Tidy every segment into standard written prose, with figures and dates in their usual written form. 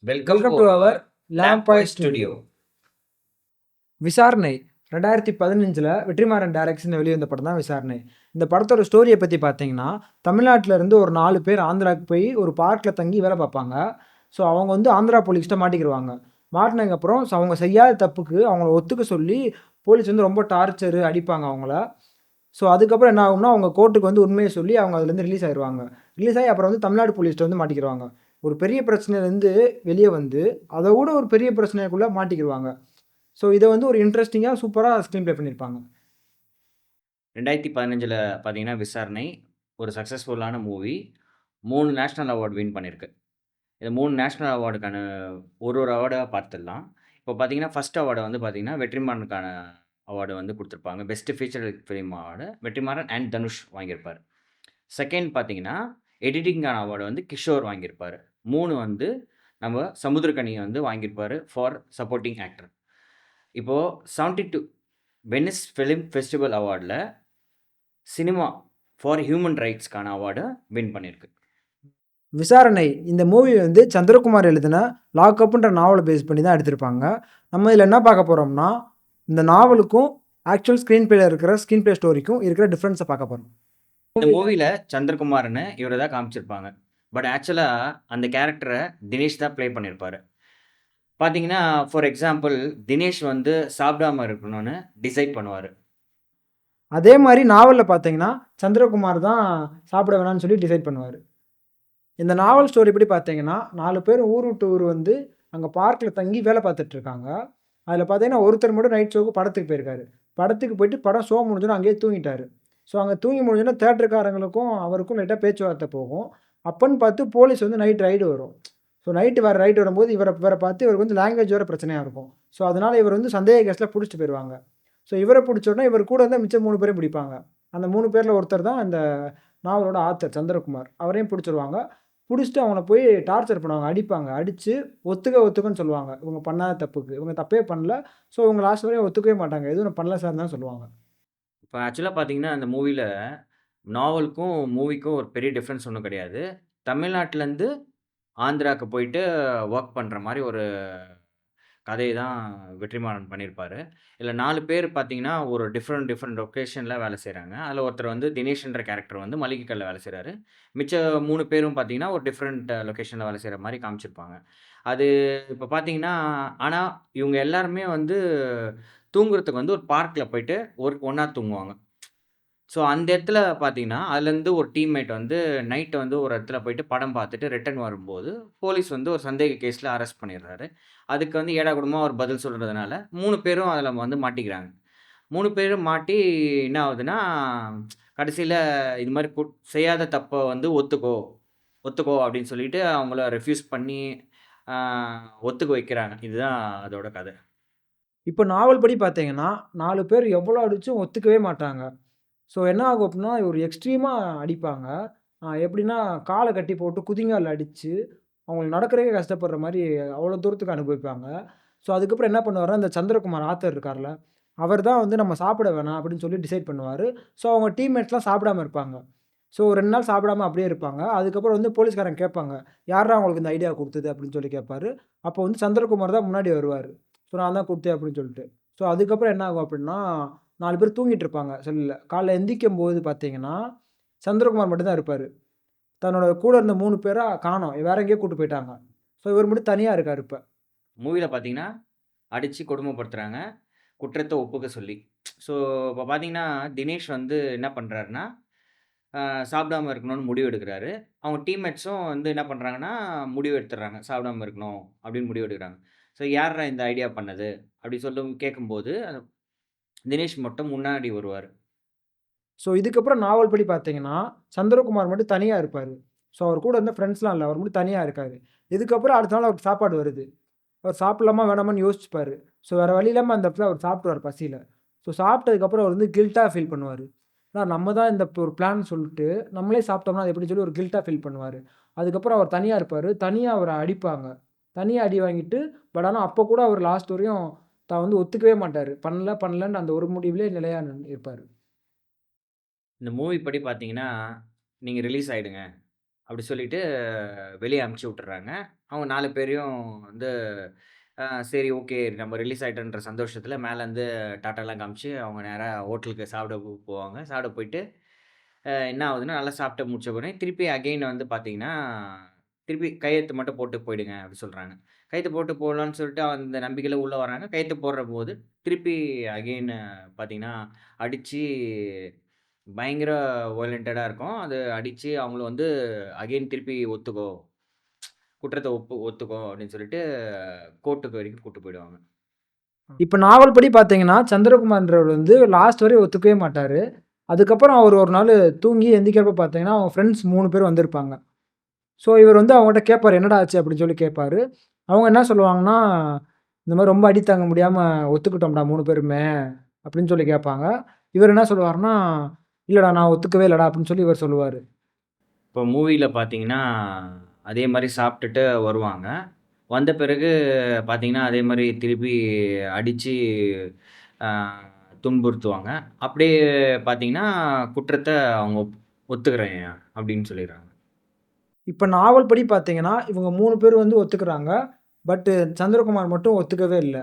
Welcome welcome to to our our lamp lamp point studio. Studio. Visaranai 2015 Vetrimaaran டைரக்ஷனில் வெளிவந்த படம் தான் விசாரணை. இந்த படத்தோட ஸ்டோரியை பற்றி பார்த்தீங்கன்னா, தமிழ்நாட்டில் இருந்து ஒரு 4 பேர் ஆந்திராவுக்கு போய் ஒரு பார்க்கில் தங்கி வேலை பார்ப்பாங்க. ஸோ அவங்க வந்து ஆந்திரா போலீஸ்கிட்ட மாட்டிக்கிடுவாங்க. மாட்டினதுக்கப்புறம் அவங்க செய்யாத தப்புக்கு அவங்கள ஒத்துக்க சொல்லி போலீஸ் வந்து ரொம்ப டார்ச்சரு அடிப்பாங்க அவங்கள. ஸோ அதுக்கப்புறம் என்ன ஆகும்னா, அவங்க கோர்ட்டுக்கு வந்து உண்மையை சொல்லி அவங்க அதுலேருந்து ரிலீஸ் ஆயிடுவாங்க. ரிலீஸ் ஆகி அப்புறம் வந்து தமிழ்நாடு போலீஸ்கிட்ட வந்து மாட்டிக்கிடுவாங்க. ஒரு பெரிய பிரச்சனையிலேருந்து வெளியே வந்து அதை விட ஒரு பெரிய பிரச்சனைக்குள்ளே மாட்டிக்கிடுவாங்க. ஸோ இதை வந்து ஒரு இன்ட்ரெஸ்டிங்காக சூப்பராக ஸ்க்ரீன் ப்ளே பண்ணியிருப்பாங்க. 2015 பார்த்தீங்கன்னா, விசாரணை ஒரு சக்ஸஸ்ஃபுல்லான மூவி. 3 நேஷனல் அவார்ட் வின் பண்ணியிருக்கு. இந்த 3 நேஷனல் அவார்டுக்கான ஒரு அவார்டா பார்த்துடலாம். இப்போ பார்த்தீங்கன்னா, ஃபர்ஸ்ட் அவார்டு வந்து பார்த்தீங்கன்னா, வெற்றிமாறனுக்கான அவார்டு வந்து குடுத்துருப்பாங்க. Best feature film award Vetrimaaran and Dhanush வாங்கியிருப்பாரு. செகண்ட் பார்த்தீங்கன்னா, எடிட்டிங்கான அவார்டு வந்து கிஷோர் வாங்கியிருப்பாரு. 3 வந்து நம்ம சமுத்திரக்கனி வந்து வாங்கியிருப்பாரு ஃபார் சப்போர்ட்டிங் ஆக்டர். இப்போ 72 வெனிஸ் ஃபிலிம் ஃபெஸ்டிவல் அவார்டில் சினிமா ஃபார் ஹியூமன் ரைட்ஸ்க்கான அவார்டை வின் பண்ணியிருக்கு. விசாரணை இந்த மூவி வந்து சந்திரகுமார் எழுதின லாக்அப்ன்ற நாவலை பேஸ் பண்ணி தான் எடுத்திருப்பாங்க. நம்ம இதில் என்ன பார்க்க போகிறோம்னா, இந்த நாவலுக்கும் ஆக்சுவல் ஸ்க்ரீன் பிளேல இருக்கிற ஸ்க்ரீன் பிளே ஸ்டோரிக்கும் இருக்கிற டிஃப்ரென்ஸை பார்க்க போகிறோம். இந்த மூவியில் சந்திரகுமார்னு இவரை தான் காமிச்சிருப்பாங்க. பட் ஆக்சுவலாக அந்த கேரக்டரை தினேஷ் தான் ப்ளே பண்ணியிருப்பாரு. பார்த்தீங்கன்னா, ஃபார் எக்ஸாம்பிள் தினேஷ் வந்து சாப்பிடாம இருக்கணும்னு டிசைட் பண்ணுவார். அதே மாதிரி நாவலில் பார்த்தீங்கன்னா, சந்திரகுமார் தான் சாப்பிட வேணாம்னு சொல்லி டிசைட் பண்ணுவார். இந்த நாவல் ஸ்டோரி எப்படி பார்த்தீங்கன்னா, 4 பேர் ஊர் விட்டு ஊர் வந்து அங்கே பார்க்கில் தங்கி வேலை பார்த்துட்டு இருக்காங்க. அதில் பார்த்தீங்கன்னா, ஒருத்தர் மட்டும் நைட் ஷோவுக்கு படத்துக்கு போயிருக்காரு. படத்துக்கு போயிட்டு படம் ஷோ முடிஞ்சோன்னே அங்கேயே தூங்கிட்டாரு. ஸோ அங்கே தூங்கி முடிஞ்சோன்னே தியேட்டருக்காரங்களுக்கும் அவருக்கும் லைட்டாக பேச்சுவார்த்தை போகும். அப்பன்னு பார்த்து போலீஸ் வந்து நைட் ரைடு வரும். ஸோ நைட்டு வர ரைடு வரும்போது இவரை பார்த்து இவருக்கு வந்து லாங்குவேஜ் வேறு பிரச்சனையாக இருக்கும். ஸோ அதனால் இவர் வந்து சந்தேக கேஸில் பிடிச்சிட்டு போயிடுவாங்க. ஸோ இவரை பிடிச்சோடனே இவர் கூட வந்து மிச்சம் 3 பேரையும் பிடிப்பாங்க. அந்த 3 பேரில் ஒருத்தர் தான் அந்த நாவலோட ஆத்தர் சந்திரகுமார். அவரையும் பிடிச்சிருவாங்க. பிடிச்சிட்டு அவங்கள போய் டார்ச்சர் பண்ணுவாங்க, அடிப்பாங்க. அடித்து ஒத்துக்கன்னு சொல்லுவாங்க. இவங்க பண்ணாத தப்புக்கு. இவங்க தப்பே பண்ணல. ஸோ இவங்க லாஸ்ட் வரையும் ஒத்துக்கவே மாட்டாங்க. எதுவும் நான் பண்ணல சார்ன்னு தான் சொல்லுவாங்க. இப்போ ஆக்சுவலாக பார்த்தீங்கன்னா, அந்த மூவியில் நாவலுக்கும் மூவிக்கும் ஒரு பெரிய டிஃப்ரென்ஸ் ஒன்றும் கிடையாது. தமிழ்நாட்டிலேருந்து ஆந்திராவுக்கு போயிட்டு ஒர்க் பண்ணுற மாதிரி ஒரு கதைய தான் வெற்றிமாறன் பண்ணியிருப்பாரு. இதில் 4 பேர் பார்த்தீங்கன்னா, ஒரு டிஃப்ரெண்ட் லொக்கேஷன்ல வேலை செய்றாங்க. அதில ஒருத்தர் வந்து தினேஷ்ன்ற கேரக்டர் வந்து மளிகை கடையில வேலை செய்றாரு. மிச்ச 3 பேரும் பார்த்தீங்கன்னா, ஒரு டிஃப்ரெண்ட் லொக்கேஷன்ல வேலை செய்ற மாரி காமிச்சிருப்பாங்க. அது இப்ப பார்த்தீங்கன்னா, ஆனா இவங்க எல்லாருமே வந்து தூங்குறதுக்கு வந்து ஒரு பார்க்ல போயிட்டு ஒண்ணா தூங்குவாங்க. ஸோ அந்த இடத்துல பார்த்தீங்கன்னா, அதுலேருந்து ஒரு டீம்மேட் வந்து நைட் வந்து ஒரு இடத்துல போயிட்டு படம் பார்த்துட்டு ரிட்டர்ன் வரும்போது, போலீஸ் வந்து ஒரு சந்தேக கேஸ்ல அரெஸ்ட் பண்ணிடுறாரு. அதுக்கு வந்து ஏடாகூடமா அவர் பதில் சொல்றதுனால 3 பேரும் அதில வந்து மாட்டிக்கிறாங்க. 3 பேரும் மாட்டி என்ன ஆகுதுன்னா, கடைசியில இது மாரி செய்யாத தப்ப வந்து ஒத்துக்கோ அப்படின்னு சொல்லிட்டு அவங்கள ரெஃப்யூஸ் பண்ணி ஆ ஒத்துக்க வைக்கிறாங்க. இதுதான் அதோட கதை. இப்போ நாவல் படி பார்த்தீங்கன்னா, 4 பேர் எவ்வளோ அடிச்சும் ஒத்துக்கவே மாட்டாங்க. ஸோ என்ன ஆகும் அப்டின்னா, ஒரு எக்ஸ்ட்ரீமா அடிப்பாங்க. எப்படின்னா, கால கட்டி போட்டு குதிங்கால் அடிச்சு, அவங்கள நடக்கிறதுக்கே கஷ்டப்படுற மாரி அவ்வளோ தூரத்துக்கு அனுபவிப்பாங்க. ஸோ அதுக்கப்புறம் என்ன பண்ணுவாருன்னா, இந்த சந்திரகுமார் ஆத்தர் இருக்கார்ல, அவர் தான் வந்து நம்ம சாப்பிட வேணாம் அப்படின்னு சொல்லி டிசைட் பண்ணுவாரு. ஸோ அவங்க டீம்மேட்ஸ்லாம் சாப்பிடாம இருப்பாங்க. ஸோ 2 நாள் சாப்பிடாம அப்படியே இருப்பாங்க. அதுக்கப்புறம் வந்து போலீஸ்காரங்க கேட்பாங்க, "யார்றா உங்களுக்கு இந்த ஐடியா குடுத்தது?" அப்படின்னு சொல்லி கேட்பாரு. அப்போ வந்து சந்திரகுமார் தான் முன்னாடி வருவாரு. ஸோ நான் தான் குடுத்தேன் அப்படின்னு சொல்லிட்டு. ஸோ அதுக்கப்புறம் என்ன ஆகும் அப்படின்னா, 4 பேர் தூங்கிட்டு இருப்பாங்க செல்லுல. காலைல எந்திரிக்கும்போது பார்த்தீங்கன்னா, சந்திரகுமார் மட்டும் தான் இருப்பாரு. தன்னோட கூட இருந்த 3 பேர காணோம். வேற எங்கேயோ கூட்டு போயிட்டாங்க. ஸோ இவரு மட்டும் தனியா இருக்காரு இப்ப. மூவில பார்த்தீங்கன்னா, அடிச்சு கொடுமைப்படுத்துறாங்க. குற்றத்த ஒப்புக்க சொல்லி. ஸோ, இப்ப பார்த்தீங்கன்னா, தினேஷ் வந்து என்ன பண்றாருன்னா, அ சாப்பிடாம இருக்கணும்னு முடிவு எடுக்குறாரு. அவங்க டீம்மேட்ஸும் வந்து என்ன பண்றாங்கன்னா, முடிவு எடுத்துடுறாங்க. சாப்பிடாம இருக்கணும் அப்படின்னு முடிவு எடுக்குறாங்க. ஸோ, யார்ரா இந்த ஐடியா பண்ணது? அப்படி கேட்கும்போது, தினேஷ் மட்டும் முன்னாடி வருவாரு. ஸோ இதுக்கப்புறம் நாவல் படி பார்த்தீங்கன்னா, சந்திரகுமார் மட்டும் தனியா இருப்பாரு. ஸோ அவர் கூட இருந்த ஃப்ரெண்ட்ஸ்லாம் இல்ல. அவர் மட்டும் தனியா இருக்காரு. இதுக்கப்புறம் அடுத்த நாள் அவருக்கு சாப்பாடு வருது. அவர் சாப்பிடலாமா வேணாமான்னு யோசிச்சுப்பாரு. ஸோ வேற வழி இல்லாம அந்த இடத்துல அவர் சாப்பிட்டுருவாரு பசியில. ஸோ சாப்பிட்டதுக்கப்புறம் அவர் வந்து கில்ட்டா ஃபீல் பண்ணுவாரு. நம்ம தான் இந்த ஒரு பிளான் சொல்லிட்டு, நம்மளே சாப்பிட்டோம்னா அது எப்படின்னு சொல்லி ஒரு கில்ட்டா ஃபீல் பண்ணுவாரு. அதுக்கப்புறம் அவர் தனியா இருப்பாரு. தனியா அவர அடிப்பாங்க. தனியா அடி வாங்கிட்டு, பட் ஆனா அப்ப கூட அவர் லாஸ்ட் வரையும் தான் வந்து ஒத்துக்கவே மாட்டாரு. பண்ணலன்னு அந்த ஒரு முடிவிலே நிலையா இருப்பாரு. இந்த மூவி படி பார்த்தீங்கன்னா, நீங்க ரிலீஸ் ஆயிடுங்க. அப்படி சொல்லிட்டு வெளிய அனுப்பிச்சு விட்டுர்றாங்க. அவங்க 4 பேரையும் வந்து சரி ஓகே நம்ம ரிலீஸ் ஆயிட்டோன்ற சந்தோஷத்தில மேலேருந்து டாட்டாலாம் காமிச்சு, அவங்க நேரா ஹோட்டலுக்கு சாப்பிட போவாங்க. சாப்பிட போயிட்டு என்ன ஆகுதுன்னா, நல்லா சாப்பிட்டு முடிச்ச உடனே திருப்பி அகைன் வந்து பார்த்தீங்கன்னா, திருப்பி கையெழுத்து மட்டும் போட்டு போயிடுங்க அப்டி சொல்றாங்க. கையெழுத்து போட்டு போடலான்னு சொல்லிட்டு அந்த நம்பிக்கையில உள்ள வராங்க. கையெழுத்து போடுறபோது திருப்பி அகைன் பார்த்தீங்கன்னா, அடிச்சு பயங்கர வயலன்டடா இருக்கும். அது அடிச்சு அவங்கள வந்து அகைன் திருப்பி ஒத்துக்கோ, குற்றத்த ஒத்துக்கோ அப்டின்னு சொல்லிட்டு கோர்ட்டுக்கு வரைக்கும் கூட்டு போயிடுவாங்க. இப்ப நாவல் படி பார்த்தீங்கன்னா, சந்திரகுமார்ன்றவர் வந்து லாஸ்ட் வரையும் ஒத்துக்கவே மாட்டாரு. அதுக்கப்புறம் அவரு ஒரு நாளு தூங்கி எந்திரிக்கிறப்ப பார்த்தீங்கன்னா, அவங்க ஃப்ரெண்ட்ஸ் 3 பேர் வந்திருப்பாங்க. ஸோ இவர் வந்து அவங்கட்ட கேட்பாரு, "என்னடா ஆச்சு?" அப்படின்னு சொல்லி கேட்பாரு. அவங்க என்ன சொல்லுவாங்கன்னா, "இந்த மாரி ரொம்ப அடி தாங்க முடியாம ஒத்துக்கிட்டோம்டா 3 பேருமே" அப்படின்னு சொல்லி கேட்பாங்க. இவர் என்ன சொல்லுவாருன்னா, "இல்லடா நான் ஒத்துக்கவே இல்லடா" அப்படின்னு சொல்லி இவர் சொல்லுவாரு. இப்போ மூவில பார்த்தீங்கன்னா, அதே மாரி சாப்ட்டுட்டு வருவாங்க. வந்த பிறகு பார்த்தீங்கன்னா, அதே மாரி திருப்பி அடிச்சு அ துன்புறுத்துவாங்க. அப்படியே பார்த்தீங்கன்னா, குற்றத்த அவங்க ஒத்துக்கிறேன் அப்படின்னு சொல்லிடுறாங்க. இப்ப நாவல் படி பார்த்தீங்கன்னா, இவங்க 3 பேரும் வந்து ஒத்துக்கிறாங்க. பட் சந்திரகுமார் மட்டும் ஒத்துக்கவே இல்ல.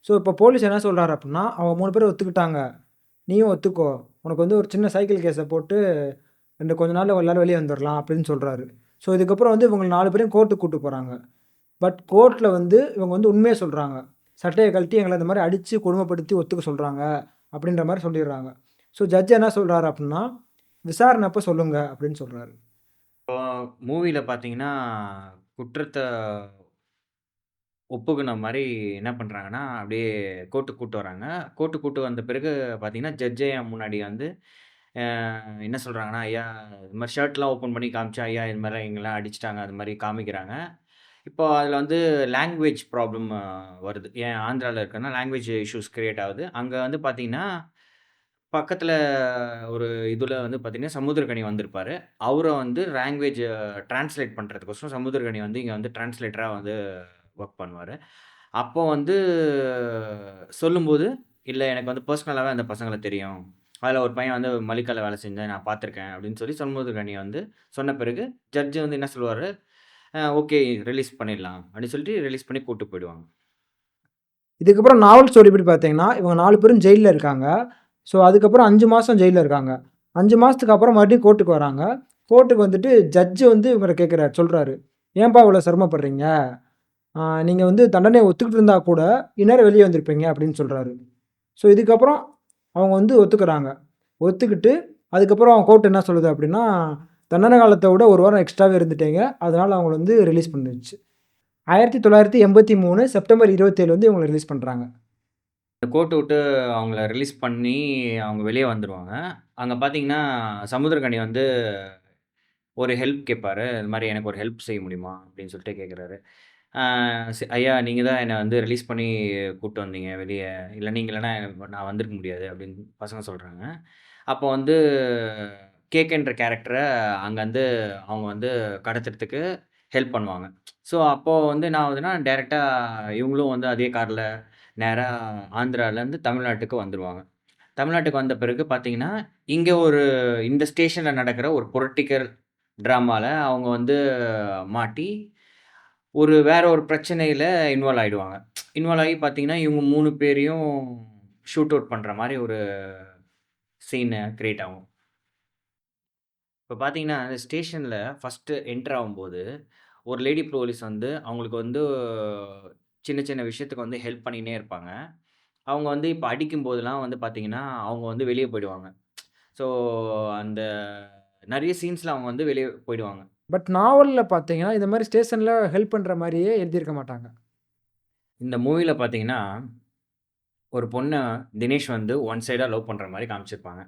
ஸோ இப்ப போலீஸ் என்ன சொல்றாரு அப்புட்ன்னா, அவங்க 3 பேரும் ஒத்துக்கிட்டாங்க. நீயும் ஒத்துக்கோ. உனக்கு வந்து ஒரு சின்ன சைக்கிள் கேஸ போட்டு கொஞ்ச நாள்ல எல்லாரும் வெளிய வந்துரலாம் அப்படின்னு சொல்றாரு. ஸோ இதுக்கப்புறம் வந்து இவங்க 4 பேரையும் கோர்ட்டுக்கு கூட்டு போறாங்க. பட் கோர்ட்ல வந்து இவங்க வந்து உண்மைய சொல்றாங்க. சட்டைய கழட்டி எங்கள இந்த மாரி அடிச்சு கொடுமைப்படுத்தி ஒத்துக்க சொல்றாங்க. அப்படின்ற மாரி சொல்லிர்றாங்க. ஸோ ஜட்ஜ் என்ன சொல்றாரு அப்புட்ன்னா, விசாரணை அப்ப சொல்லுங்க அப்படின்னு சொல்றாரு. இப்போ மூவில பார்த்தீங்கன்னா, குற்றத்த ஒப்புக்குன மாரி என்ன பண்றாங்கன்னா, அப்படியே கோர்ட்டுக்கு கூட்டு வராங்க. கோர்ட்டுக்கு கூட்டு வந்த பிறகு பார்த்தீங்கன்னா, ஜட்ஜே என் முன்னாடி வந்து அ என்ன சொல்றாங்கன்னா, "ஐயா இது மாரி ஷர்ட்லாம் ஓப்பன் பண்ணி காமிச்சு, ஐயா இது மாரிலாம் எங்களலாம் அடிச்சுட்டாங்க." அது மாரி காமிக்கிறாங்க. இப்போ அதில வந்து லாங்குவேஜ் ப்ராப்ளம் வருது. ஏன் ஆந்திரால இருக்கேன்னா, லாங்குவேஜ் இஷ்யூஸ் கிரியேட் ஆகுது. அங்க வந்து பார்த்தீங்கன்னா, பக்கத்தில ஒரு இதுல வந்து பார்த்தீங்கன்னா, சமுத்திரக்கனி வந்திருப்பாரு. அவர வந்து லாங்குவேஜ டிரான்ஸ்லேட் பண்றதுக்கோசரம் சமுத்திரக்கனி வந்து இங்க வந்து டிரான்ஸ்லேட்டரா வந்து வொர்க் பண்ணுவாரு. அப்போ வந்து சொல்லும்போது, "இல்ல எனக்கு வந்து பெர்சனலாவே அந்த பசங்கள தெரியும். அதுல ஒரு பையன் வந்து மளிகைல வேலை செஞ்சேன். நான் பார்த்துருக்கேன்." அப்படின்னு சொல்லி சண்முககனி வந்து சொன்ன பிறகு, ஜட்ஜ் வந்து என்ன சொல்லுவாரு, ஓகே ரிலீஸ் பண்ணிடலாம்." அப்படின்னு சொல்லிட்டு ரிலீஸ் பண்ணி கூட்டு போயிடுவாங்க. இதுக்கப்புறம் நாவல் ஸ்டோரி படி பார்த்தீங்கன்னா, இவங்க 4 பேரும் ஜெயில்ல இருக்காங்க. ஸோ அதுக்கப்புறம் 5 மாசம் ஜெயில்ல இருக்காங்க. 5 மாசத்துக்கு அப்புறம் மறுபடியும் கோர்ட்டுக்கு வராங்க. கோர்ட்டுக்கு வந்துட்டு ஜட்ஜ் வந்து இவங்கள கேட்கிறாரு, சொல்றாரு. "ஏன்பா இவ்வளோ சிரமப்படுறீங்க? நீங்க வந்து தண்டனைய ஒத்துக்கிட்டு இருந்தா கூட, இந்நேரம் வெளிய வந்திருப்பீங்க" அப்படின்னு சொல்றாரு. ஸோ இதுக்கப்புறம் அவங்க வந்து ஒத்துக்கிறாங்க. ஒத்துக்கிட்டு அதுக்கப்புறம் கோர்ட் என்ன சொல்லுது அப்படின்னா, தண்டனை காலத்த விட 1 வாரம் எக்ஸ்ட்ராவே இருந்துட்டீங்க. அதனால அவங்கள வந்து ரிலீஸ் பண்ணிருச்சு. 1983 செப்டம்பர் 27 வந்து இவங்கள ரிலீஸ் பண்றாங்க. இந்த கோர்ட்ட விட்டு அவங்கள ரிலீஸ் பண்ணி, அவங்க வெளிய வந்துருவாங்க. அங்க பார்த்தீங்கன்னா, சமுத்திரக்கனி வந்து ஒரு ஹெல்ப் கேட்பாரு. "இது மாரி எனக்கு ஒரு ஹெல்ப் செய்ய முடியுமா?" அப்படின்னு சொல்லிட்டு கேட்குறாரு. ஆ "ஐயா நீங்க தான் என்ன வந்து ரிலீஸ் பண்ணி கூட்டு வந்தீங்க வெளிய. இல்ல நீங்க இல்லன்னா நான் வந்திருக்க முடியாது." அப்படின்னு பசங்க சொல்றாங்க. அப்போ வந்து கேகேன்ற கேரக்டர அங்க வந்து அவங்க வந்து கடத்துறதுக்கு ஹெல்ப் பண்ணுவாங்க. ஸோ அப்போ வந்து என்ன ஆகுதுன்னா, டைரக்ட்டா இவங்களும் வந்து அதே கார்ல நேரா ஆந்திராலருந்து தமிழ்நாட்டுக்கு வந்துருவாங்க. தமிழ்நாட்டுக்கு வந்த பிறகு பார்த்தீங்கன்னா, இங்க ஒரு இந்த ஸ்டேஷன்ல நடக்கிற ஒரு பொலிட்டிக்கல் ட்ராமால அவங்க வந்து மாட்டி, வேற ஒரு பிரச்சனையில இன்வால்வ் ஆயிடுவாங்க. இன்வால்வ் ஆகி பார்த்தீங்கன்னா, இவங்க 3 பேரையும் ஷூட் அவுட் பண்ற மாரி ஒரு சீன் கிரியேட் ஆகும். இப்ப பார்த்தீங்கன்னா, அந்த ஸ்டேஷன்ல ஃபர்ஸ்ட்டு என்டர் ஆவும்போது, ஒரு லேடி போலீஸ் வந்து அவங்களுக்கு வந்து சின்ன சின்ன விஷயத்துக்கு வந்து ஹெல்ப் பண்ணின்னே இருப்பாங்க. அவங்க வந்து இப்ப அடிக்கும்போதெல்லாம் வந்து பார்த்தீங்கன்னா, அவங்க வந்து வெளிய போயிடுவாங்க. ஸோ, அந்த நெறைய சீன்ஸ்ல அவங்க வந்து வெளிய போயிடுவாங்க. பட் நாவல்ல பார்த்தீங்கன்னா, இந்த மாரி ஸ்டேஷன்ல ஹெல்ப் பண்ற மாரியே எழுதியிருக்க மாட்டாங்க. இந்த மூவில பார்த்தீங்கன்னா, ஒரு பொண்ண தினேஷ் வந்து ஒன் சைடா லவ் பண்ற மாரி காமிச்சிருப்பாங்க.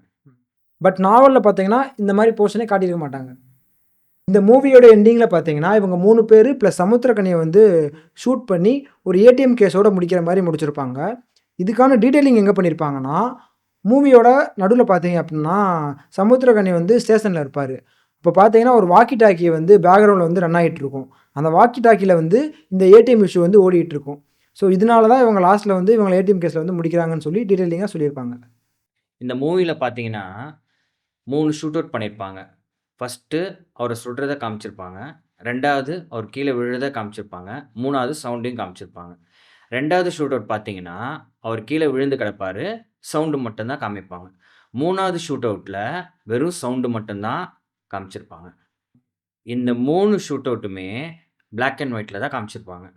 பட் நாவல்ல பார்த்தீங்கன்னா, இந்த மாரி போர்ஷனே காட்டியிருக்க மாட்டாங்க. இந்த மூவியோட எண்டிங்ல பார்த்தீங்கன்னா, இவங்க 3 பேரு பிளஸ் சமுத்திரக்கனிய வந்து ஷூட் பண்ணி ஒரு ஏடிஎம் கேஸோட முடிக்கிற மாரி முடிச்சிருப்பாங்க. இதுக்கான டீட்டெயிலிங் எங்க பண்ணியிருப்பாங்கன்னா, மூவியோட நடுவுல பார்த்தீங்க அப்டின்னா, சமுத்திரக்கனி வந்து ஸ்டேஷன்ல இருப்பாரு. இப்ப பார்த்தீங்கன்னா, ஒரு வாக்கி டாக்கி வந்து பேக்கிரவுண்ட்ல வந்து ரன் ஆயிட்டு இருக்கும். அந்த வாக்கி டாக்கில வந்து இந்த ஏடிஎம் இஷ்யூ வந்து ஓடிட்டு இருக்கும். ஸோ இதனால தான் இவங்க லாஸ்ட்ல வந்து இவங்கள ஏடிஎம் கேஸ்ல வந்து முடிக்கிறாங்கன்னு சொல்லி டீட்டெயிலிங்கா சொல்லியிருப்பாங்க. இந்த மூவில பார்த்தீங்கன்னா, 3 ஷூட் அவுட் பண்ணியிருப்பாங்க. ஃபர்ஸ்ட்டு அவர சுடுறத காமிச்சிருப்பாங்க. 2வது அவர் கீழ விழுறத காமிச்சிருப்பாங்க. 3வது சவுண்டையும் காமிச்சிருப்பாங்க. 2வது ஷூட் அவுட் பார்த்தீங்கன்னா, அவர் கீழ விழுந்து கிடப்பாரு. சவுண்ட் மட்டும் தான் காமிப்பாங்க. 3வது ஷூட் அவுட்ல வெறும் சவுண்ட் மட்டும் தான் காமிச்சிருப்பாங்க. இந்த 3 ஷூட் அவுட்டுமே பிளாக் அண்ட் ஒயிட்ல தான் காமிச்சிருப்பாங்க.